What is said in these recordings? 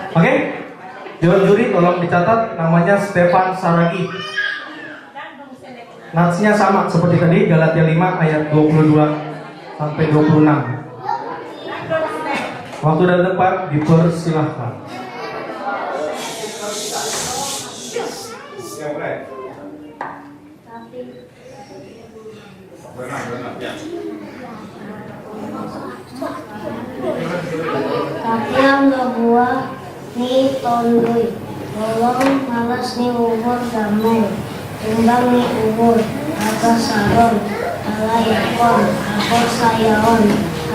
Oke, Dewan juri tolong dicatat namanya Stefan Saragi. Natsnya sama seperti tadi, Galatia 5 ayat 22 sampai 26. Waktu dan tempat dipersilahkan. Tapi yang buah ni tondoi, tolong malas ni ubur damai, tumbang ni ubur, agak saron, ala ikon, agak sayaon,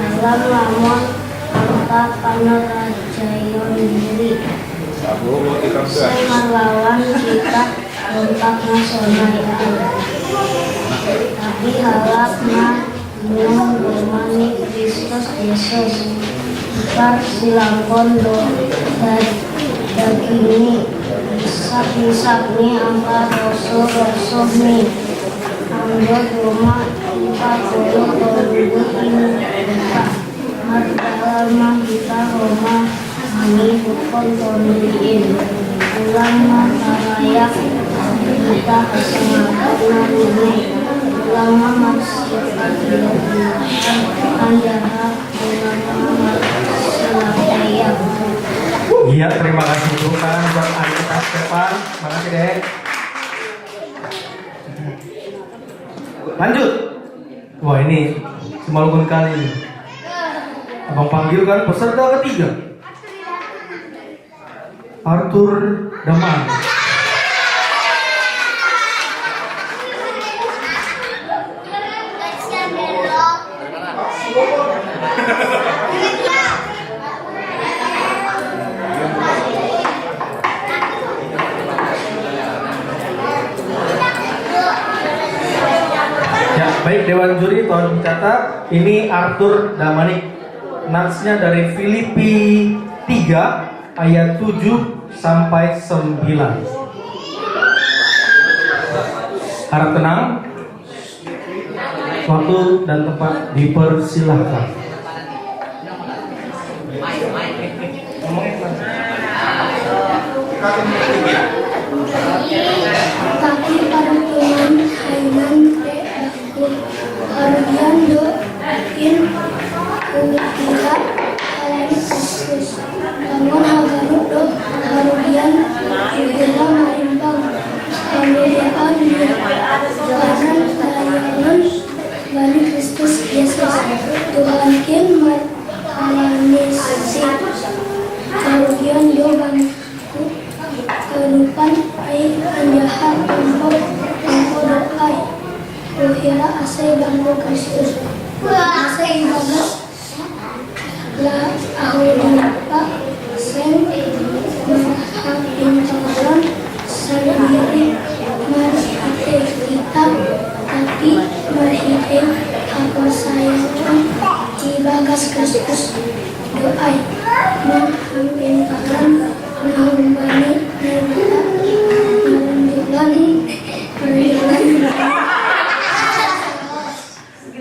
alam lamon, angka panarajayon diri. Saya lawan kita kontak nasional itu. Tapi halaknya minum domani Kristus Yesus. Ikar silangkon do daging isak ni angka rosoh ni anggo rumah kita puluh tolong kita mardalam mah kita rumah ani bukan tolongin ulang mah tarayak kita kesenangan nanti ulang mah maksiat kandaha ulang mah Iya, terima kasih bukan buat Anita Stefan. Makasih deh. Lanjut. Wah ini semalukan kali ini. Abang panggil kan peserta ketiga, Arthur Daman. Baik, Dewan Juri tolong dicatat. Ini Arthur Damanik. Natsnya dari Filipi 3 ayat 7 sampai 9. Harap tenang. Waktu dan tempat dipersilahkan. Tapi pada Tuhan hainan Harudian do in kira kalian Kristus namun hagarut do harudian kira marimbang kemuliaan kanan kalian bani Kristus Yesus Tuhan kin malanisi harudian do bangku kerupan air anjahat untuk doai Uhira asai bangku Kristus asai bagas la ahudapa sen mahapintaran sendiri marhate kita tapi marhate apa saya di bagas Kristus doai mahapintaran menghubungi mereka menunjukkan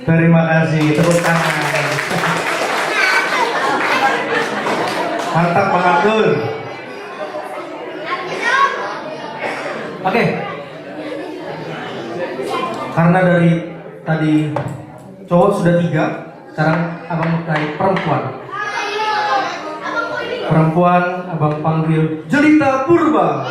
Terima kasih, tepuk tangan. Mantap Bang Abdul. Oke. Karena dari tadi cowok sudah 3, sekarang abang cari perempuan. Perempuan abang panggil Jelita Purba.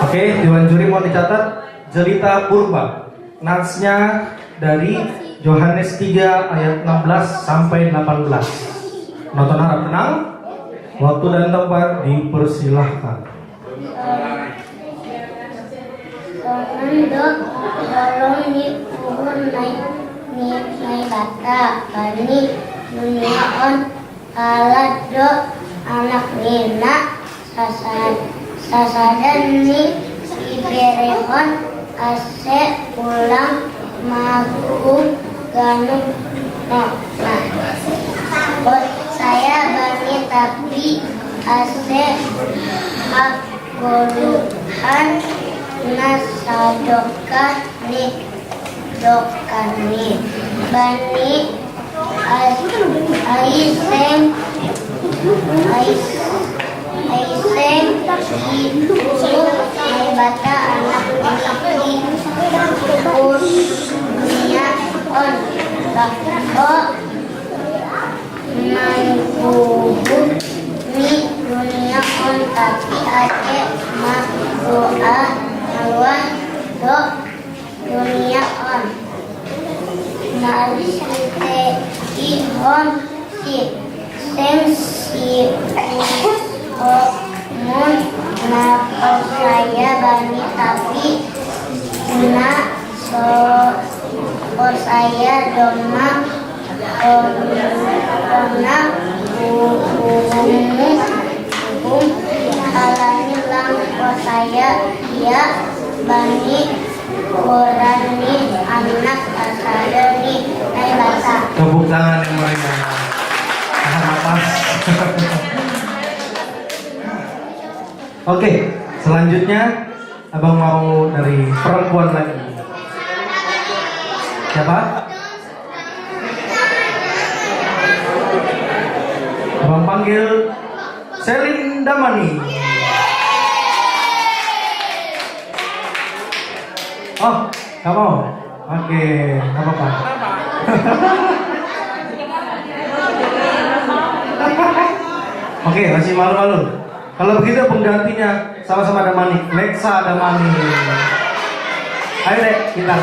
Oke, Dewan Juri mau dicatat Jelita Purba. Natsnya dari Yohanes 3 ayat 16 sampai 18. Nonton harap tenang. Waktu dan tempat dipersilahkan. Nandok tolong ni puhun naik bata kani nunion alat do anak nina sasadan ni iberehon ase pulang magung ganung no. Nah, saya Bani tapi ase hak goluhan nasadokah nih dokani Bani Aisem itu bata anak laki kurnia on lako mankubu mi dunia on tapi ake ma doa Allah do dunia on marsite ihon si sensi mun nakal saya Bani tapi na saya doma karena hukum halani lang saya ya Bani Qurani anak asadani naik bahasa. Tepuk tangan yang meriah. Tahan napas. Oke, selanjutnya abang mau dari perempuan lagi. Siapa? Abang panggil Selin Damani. Oh, nggak mau? Oke, nggak apa-apa. Oke, masih malu-malu. Kalau begitu penggantinya sama-sama Damani, Lexa Damani. Ayo deh, kita.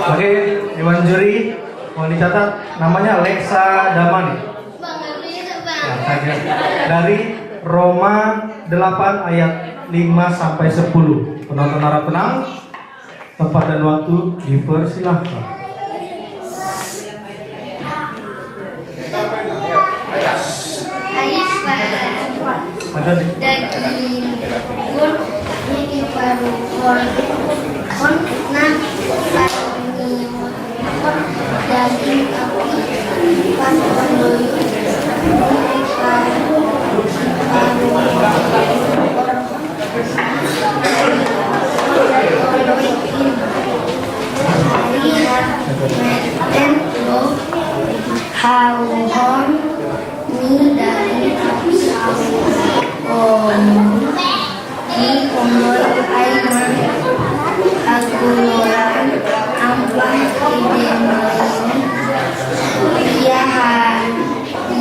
Oke, Dewan Juri mau dicatat namanya Lexa Damani. Nah, saja. Dari Roma 8 ayat 5 sampai 10. Penonton harap tenang. Tempat dan waktu dipersilahkan. Ada nih. Daging pun ini baru kon nah daging api pan hauhon ni dari api di umur aiman aguluran ampah idemoin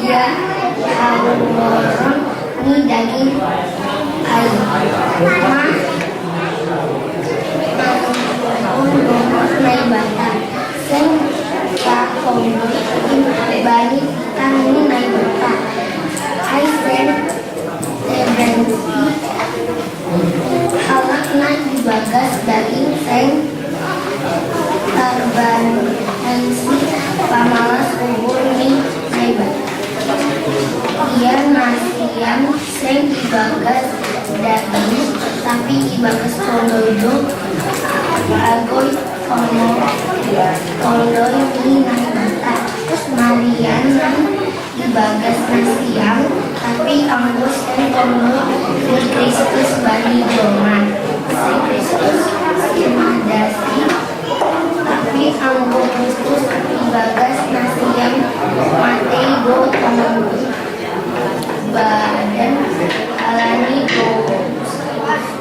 dia hauhon ni daging aiman naik bata sing kakondo bani tani naik bata hai sen ebensi halak naik dibagas daging seng tarban ensi pamalas ubur ni naik bata ia nasiam seng dibagas daging tapi dibagas kondodo agoy kondo ini naik bata Mariana dibagas nasiam tapi anggus dan kondo di Kristus Bani Joman si Kristus simadasi tapi anggus Kristus dibagas nasiam Matei go kondo badan alani go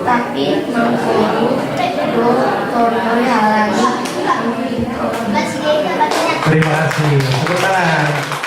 tapi mangkuru go kondo halani. Terima kasih. Tepuk tangan.